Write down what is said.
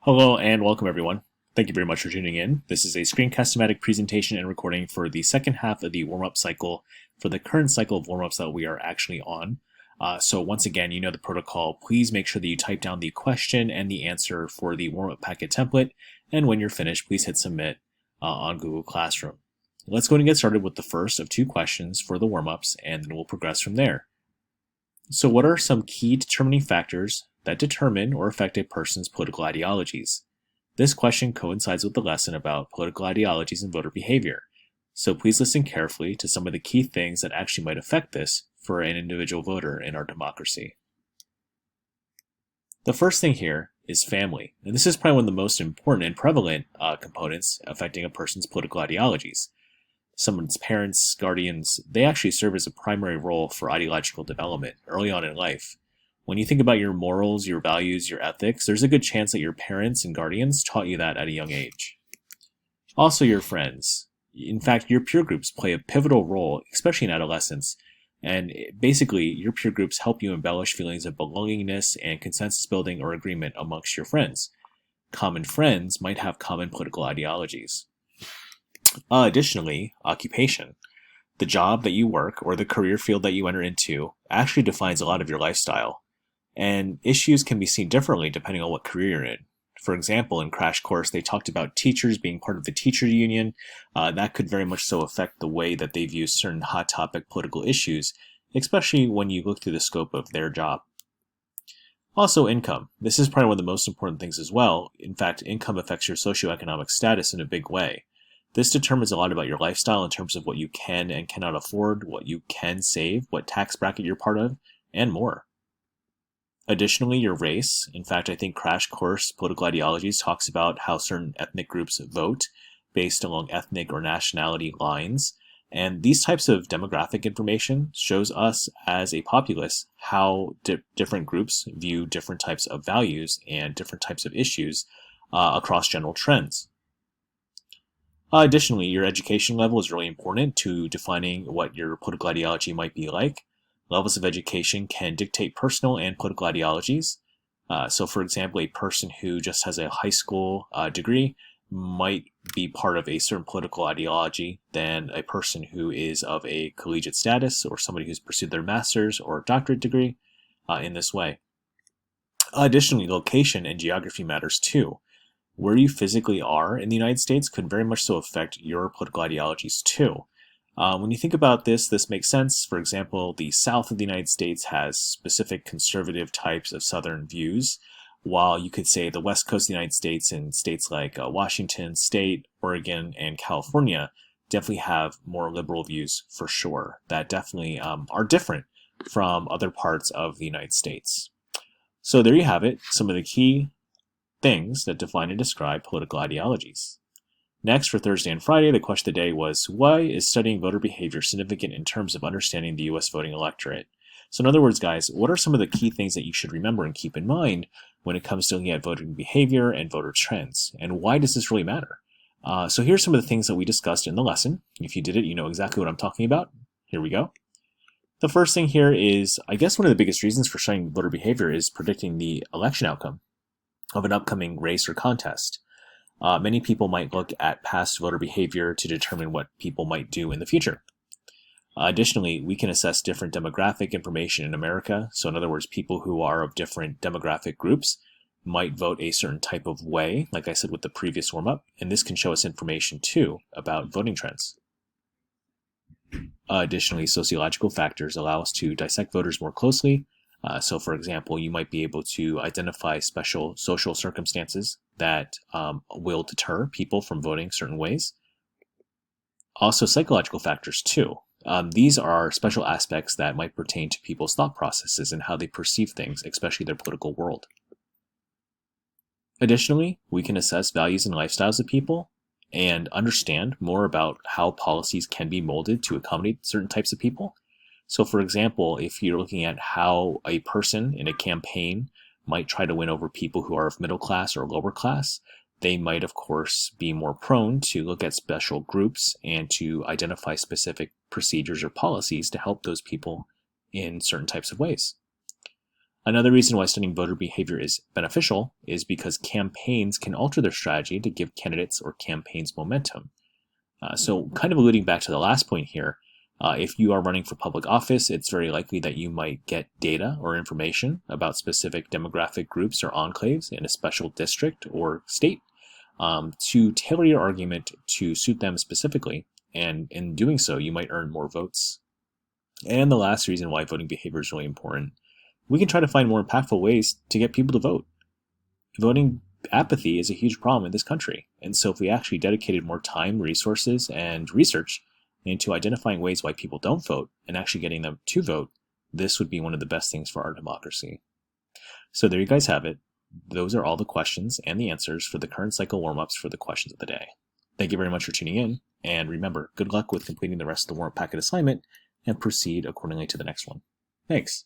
Hello and welcome everyone. Thank you very much for tuning in. This is a screencast-o-matic presentation and recording for the second half of the warm-up cycle for the current cycle of warm-ups that we are actually on. So once again, you know the protocol. Please make sure that you type down the question and the answer for the warm-up packet template. And when you're finished, please hit submit on Google Classroom. Let's go and get started with the first of two questions for the warm-ups, and then we'll progress from there. So what are some key determining factors that determine or affect a person's political ideologies? This question coincides with the lesson about political ideologies and voter behavior. So please listen carefully to some of the key things that actually might affect this for an individual voter in our democracy. The first thing here is family, and this is probably one of the most important and prevalent components affecting a person's political ideologies. Someone's parents, guardians, they actually serve as a primary role for ideological development early on in life. When you think about your morals, your values, your ethics, there's a good chance that your parents and guardians taught you that at a young age. Also your friends. In fact, your peer groups play a pivotal role, especially in adolescence, and basically your peer groups help you embellish feelings of belongingness and consensus building or agreement amongst your friends. Common friends might have common political ideologies. Additionally, occupation. The job that you work or the career field that you enter into actually defines a lot of your lifestyle. And issues can be seen differently depending on what career you're in. For example, in Crash Course, they talked about teachers being part of the teacher union. That could very much so affect the way that they view certain hot topic political issues, especially when you look through the scope of their job. Also, income. This is probably one of the most important things as well. In fact, income affects your socioeconomic status in a big way. This determines a lot about your lifestyle in terms of what you can and cannot afford, what you can save, what tax bracket you're part of, and more. Additionally, your race. In fact, I think Crash Course Political Ideologies talks about how certain ethnic groups vote based along ethnic or nationality lines. And these types of demographic information shows us as a populace how different groups view different types of values and different types of issues across general trends. Additionally, your education level is really important to defining what your political ideology might be like. Levels of education can dictate personal and political ideologies. So for example, a person who just has a high school degree might be part of a certain political ideology than a person who is of a collegiate status or somebody who's pursued their master's or doctorate degree in this way. Additionally, location and geography matters too. Where you physically are in the United States could very much so affect your political ideologies too. When you think about this, this makes sense. For example, the South of the United States has specific conservative types of Southern views, while you could say the West Coast of the United States and states like Washington State, Oregon, and California definitely have more liberal views for sure, that definitely are different from other parts of the United States. So there you have it, some of the key things that define and describe political ideologies. Next, for Thursday and Friday, the question of the day was, why is studying voter behavior significant in terms of understanding the U.S. voting electorate? So in other words, guys, what are some of the key things that you should remember and keep in mind when it comes to looking at voting behavior and voter trends? And why does this really matter? So here's some of the things that we discussed in the lesson. If you did it, you know exactly what I'm talking about. Here we go. The first thing here is, I guess one of the biggest reasons for studying voter behavior is predicting the election outcome of an upcoming race or contest. Many people might look at past voter behavior to determine what people might do in the future. Additionally, we can assess different demographic information in America. So in other words, people who are of different demographic groups might vote a certain type of way, like I said with the previous warm-up, and this can show us information too about voting trends. Additionally, sociological factors allow us to dissect voters more closely. So for example, you might be able to identify special social circumstances that will deter people from voting certain ways. Also psychological factors too. These are special aspects that might pertain to people's thought processes and how they perceive things, especially their political world. Additionally, we can assess values and lifestyles of people and understand more about how policies can be molded to accommodate certain types of people. So for example, if you're looking at how a person in a campaign might try to win over people who are of middle class or lower class, they might of course be more prone to look at special groups and to identify specific procedures or policies to help those people in certain types of ways. Another reason why studying voter behavior is beneficial is because campaigns can alter their strategy to give candidates or campaigns momentum. So, kind of alluding back to the last point here, if you are running for public office, it's very likely that you might get data or information about specific demographic groups or enclaves in a special district or state to tailor your argument to suit them specifically. And in doing so, you might earn more votes. And the last reason why voting behavior is really important, we can try to find more impactful ways to get people to vote. Voting apathy is a huge problem in this country. And so if we actually dedicated more time, resources, and research into identifying ways why people don't vote and actually getting them to vote, this would be one of the best things for our democracy. So there you guys have it. Those are all the questions and the answers for the current cycle warm-ups for the questions of the day. Thank you very much for tuning in. And remember, good luck with completing the rest of the warm-up packet assignment and proceed accordingly to the next one. Thanks.